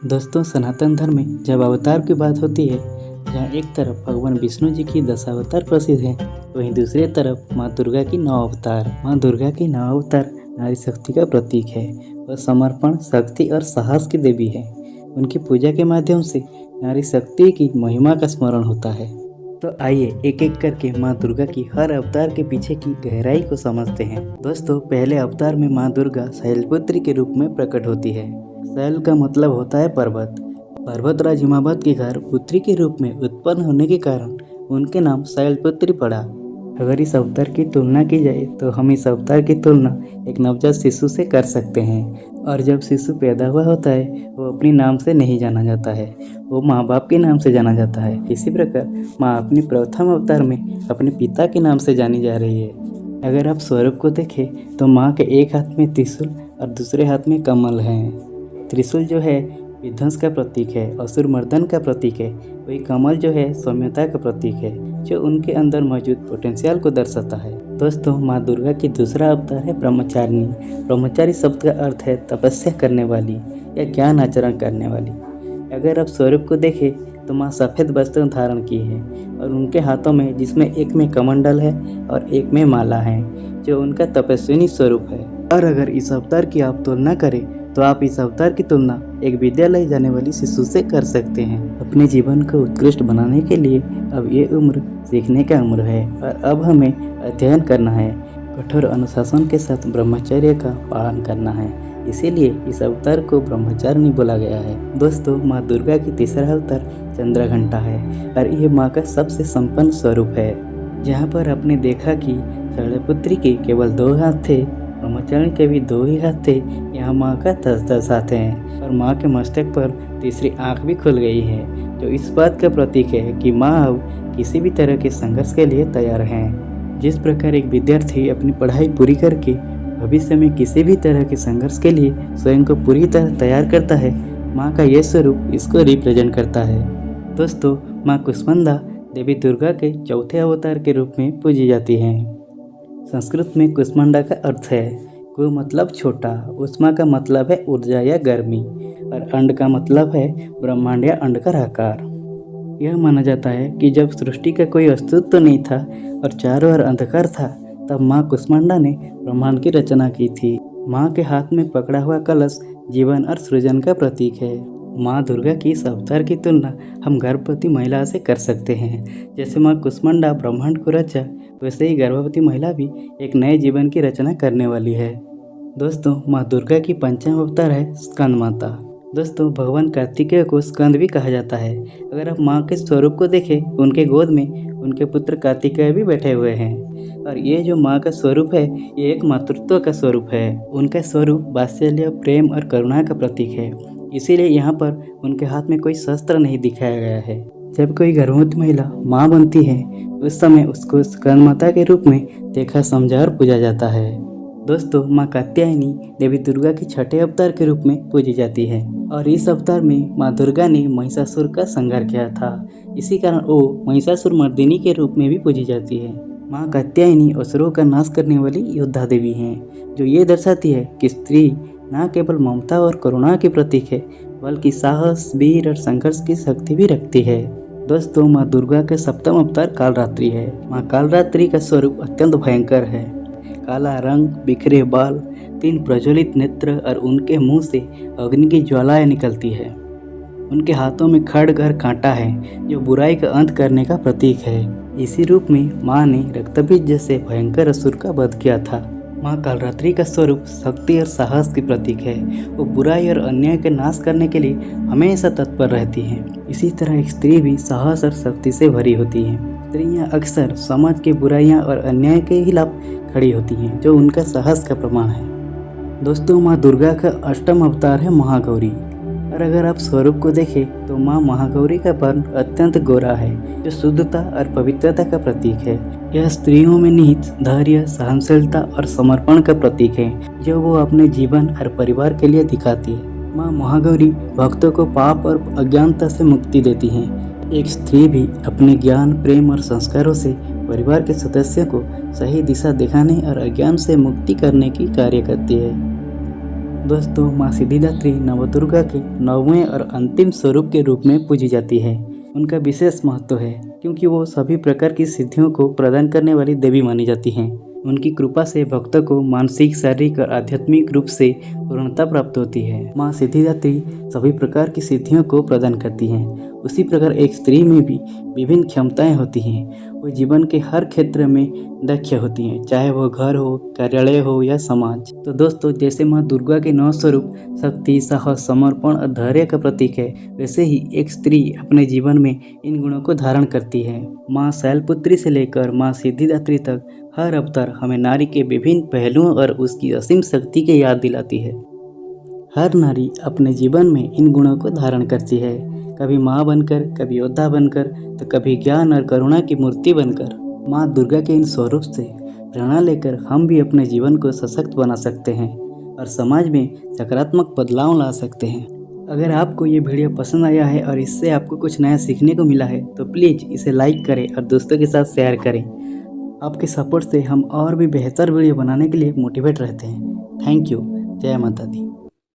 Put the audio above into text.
दोस्तों, सनातन धर्म में जब अवतार की बात होती है, जहाँ एक तरफ भगवान विष्णु जी की 10 अवतार प्रसिद्ध हैं, वहीं दूसरी तरफ माँ दुर्गा की 9 अवतार। माँ दुर्गा की 9 अवतार नारी शक्ति का प्रतीक है। वह समर्पण, शक्ति और साहस की देवी है। उनकी पूजा के माध्यम से नारी शक्ति की महिमा का स्मरण होता है। तो आइए एक एक करके माँ दुर्गा की हर अवतार के पीछे की गहराई को समझते हैं। दोस्तों, पहले अवतार में माँ दुर्गा शैलपुत्री के रूप में प्रकट होती है। शैल का मतलब होता है पर्वत। पर्वतराज हिमावत के घर पुत्री के रूप में उत्पन्न होने के कारण उनके नाम शैलपुत्री पड़ा। अगर इस अवतार की तुलना की जाए तो हम इस अवतार की तुलना एक नवजात शिशु से कर सकते हैं। और जब शिशु पैदा हुआ होता है, वो अपने नाम से नहीं जाना जाता है, वो माँ बाप के नाम से जाना जाता है। इसी प्रकार माँ अपनी प्रथम अवतार में अपने पिता के नाम से जानी जा रही है। अगर आप स्वरूप को देखें तो माँ के एक हाथ में त्रिशूल और दूसरे हाथ में कमल है। त्रिशूल जो है विध्वंस का प्रतीक है, असुर मर्दन का प्रतीक है। वही कमल जो है सौम्यता का प्रतीक है, जो उनके अंदर मौजूद पोटेंशियल को दर्शाता है। दोस्तों, माँ दुर्गा की दूसरा अवतार है ब्रह्मचारिणी। ब्रह्मचारी शब्द का अर्थ है तपस्या करने वाली या ज्ञान आचरण करने वाली। अगर आप स्वरूप को देखें तो माँ सफ़ेद वस्त्र धारण की है और उनके हाथों में, जिसमें एक में कमंडल है और एक में माला है, जो उनका तपस्विनी स्वरूप है। और अगर इस अवतार की आप तुलना करें तो आप इस अवतार की तुलना एक विद्यालय जाने वाली शिशु से कर सकते हैं। अपने जीवन को उत्कृष्ट बनाने के लिए अब ये उम्र सीखने का उम्र है और अब हमें अध्ययन करना है। कठोर अनुशासन के साथ ब्रह्मचर्य का पालन करना है। इसीलिए इस अवतार को ब्रह्मचारिणी बोला गया है। दोस्तों, माँ दुर्गा की तीसरा अवतार चंद्रघंटा है और ये माँ का सबसे संपन्न स्वरूप है। जहाँ पर आपने देखा कि शैलपुत्री के केवल 2 हाथ थे, ब्रह्मचारिणी के भी 2 ही हाथ थे, यहाँ माँ का 10-10 हाथ हैं और माँ के मस्तक पर तीसरी आँख भी खुल गई है, जो इस बात का प्रतीक है कि माँ अब किसी भी तरह के संघर्ष के लिए तैयार हैं। जिस प्रकार एक विद्यार्थी अपनी पढ़ाई पूरी करके भविष्य में किसी भी तरह के संघर्ष के लिए स्वयं को पूरी तरह तैयार करता है, माँ का यह स्वरूप इसको रिप्रेजेंट करता है। दोस्तों, माँ कुष्मांडा देवी दुर्गा के चौथे अवतार के रूप में पूजी जाती हैं। संस्कृत में कुष्मांडा का अर्थ है कु मतलब छोटा, उष्मा का मतलब है ऊर्जा या गर्मी और अंड का मतलब है ब्रह्मांड या अंड का आकार। यह माना जाता है कि जब सृष्टि का कोई अस्तित्व नहीं था और चारों ओर अंधकार था, तब माँ कुष्मांडा ने ब्रह्मांड की रचना की थी। माँ के हाथ में पकड़ा हुआ कलश जीवन और सृजन का प्रतीक है। माँ दुर्गा की इस अवतार की तुलना हम गर्भवती महिला से कर सकते हैं। जैसे माँ कुष्मांडा ब्रह्मांड को रचा, वैसे ही गर्भवती महिला भी एक नए जीवन की रचना करने वाली है। दोस्तों, माँ दुर्गा की पंचम अवतार है स्कंद माता। दोस्तों, भगवान कार्तिकेय को स्कंद भी कहा जाता है। अगर आप माँ के स्वरूप को देखें, उनके गोद में उनके पुत्र कार्तिकेय भी बैठे हुए हैं और ये जो माँ का स्वरूप है, ये एक मातृत्व का स्वरूप है। उनका स्वरूप वात्सल्य, प्रेम और करुणा का प्रतीक है। इसीलिए यहाँ पर उनके हाथ में कोई शस्त्र नहीं दिखाया गया है। जब कोई गर्भवती महिला माँ बनती है, उस समय उसको स्कंद माता के रूप में देखा, समझा और पूजा जाता है। दोस्तों, माँ कात्यायनी देवी दुर्गा के छठे अवतार के रूप में पूजी जाती है और इस अवतार में माँ दुर्गा ने महिषासुर का संहार किया था। इसी कारण वो महिषासुर मर्दिनी के रूप में भी पूजी जाती है। माँ कात्यायनी असुरों का नाश करने वाली योद्धा देवी हैं, जो ये दर्शाती है कि स्त्री न केवल ममता और करुणा के प्रतीक है, बल्कि साहस, वीर और संघर्ष की शक्ति भी रखती है। दोस्तों, माँ दुर्गा का सप्तम अवतार कालरात्रि है। माँ कालरात्रि का स्वरूप अत्यंत भयंकर है। काला रंग, बिखरे बाल, 3 प्रज्वलित नेत्र और उनके मुंह से अग्नि की ज्वालाएं निकलती है। उनके हाथों में खड्ग और कांटा है, जो बुराई का अंत करने का प्रतीक है। इसी रूप में माँ ने रक्तबीज जैसे भयंकर असुर का वध किया था। माँ कालरात्रि का स्वरूप शक्ति और साहस की प्रतीक है। वो बुराई और अन्याय के नाश करने के लिए हमेशा तत्पर रहती हैं। इसी तरह एक स्त्री भी साहस और शक्ति से भरी होती है। स्त्रियाँ अक्सर समाज की बुराइयाँ और अन्याय के खिलाफ खड़ी होती हैं, जो उनका साहस का प्रमाण है। दोस्तों, माँ दुर्गा का अष्टम अवतार है महागौरी और अगर आप स्वरूप को देखें तो माँ महागौरी का वर्ण अत्यंत गोरा है, जो शुद्धता और पवित्रता का प्रतीक है। यह स्त्रियों में निहित धैर्य, सहनशीलता और समर्पण का प्रतीक है, जो वो अपने जीवन और परिवार के लिए दिखाती है। माँ महागौरी भक्तों को पाप और अज्ञानता से मुक्ति देती हैं। एक स्त्री भी अपने ज्ञान, प्रेम और संस्कारों से परिवार के सदस्यों को सही दिशा दिखाने और अज्ञान से मुक्ति करने की कार्य करती है। दोस्तों, माँ सिद्धिदात्री नवदुर्गा के 9वें और अंतिम स्वरूप के रूप में पूजी जाती है। उनका विशेष महत्व है क्योंकि वो सभी प्रकार की सिद्धियों को प्रदान करने वाली देवी मानी जाती हैं। उनकी कृपा से भक्तों को मानसिक, शारीरिक और आध्यात्मिक रूप से पूर्णता प्राप्त होती है। माँ सिद्धिदात्री सभी प्रकार की सिद्धियों को प्रदान करती हैं। उसी प्रकार एक स्त्री में भी विभिन्न क्षमताएं होती हैं। वो जीवन के हर क्षेत्र में दक्ष होती हैं, चाहे वो घर हो, कार्यालय हो या समाज। तो दोस्तों, जैसे माँ दुर्गा के 9 स्वरूप शक्ति, साहस, समर्पण और धैर्य का प्रतीक है, वैसे ही एक स्त्री अपने जीवन में इन गुणों को धारण करती है। माँ शैलपुत्री से लेकर माँ सिद्धिदात्री तक हर अवतार हमें नारी के विभिन्न पहलुओं और उसकी असीम शक्ति की याद दिलाती है। हर नारी अपने जीवन में इन गुणों को धारण करती है, कभी माँ बनकर, कभी योद्धा बनकर, तो कभी ज्ञान और करुणा की मूर्ति बनकर। माँ दुर्गा के इन स्वरूप से प्रेरणा लेकर हम भी अपने जीवन को सशक्त बना सकते हैं और समाज में सकारात्मक बदलाव ला सकते हैं। अगर आपको ये वीडियो पसंद आया है और इससे आपको कुछ नया सीखने को मिला है तो प्लीज़ इसे लाइक करें और दोस्तों के साथ शेयर करें। आपके सपोर्ट से हम और भी बेहतर वीडियो बनाने के लिए मोटिवेट रहते हैं। Thank you. जय माता दी।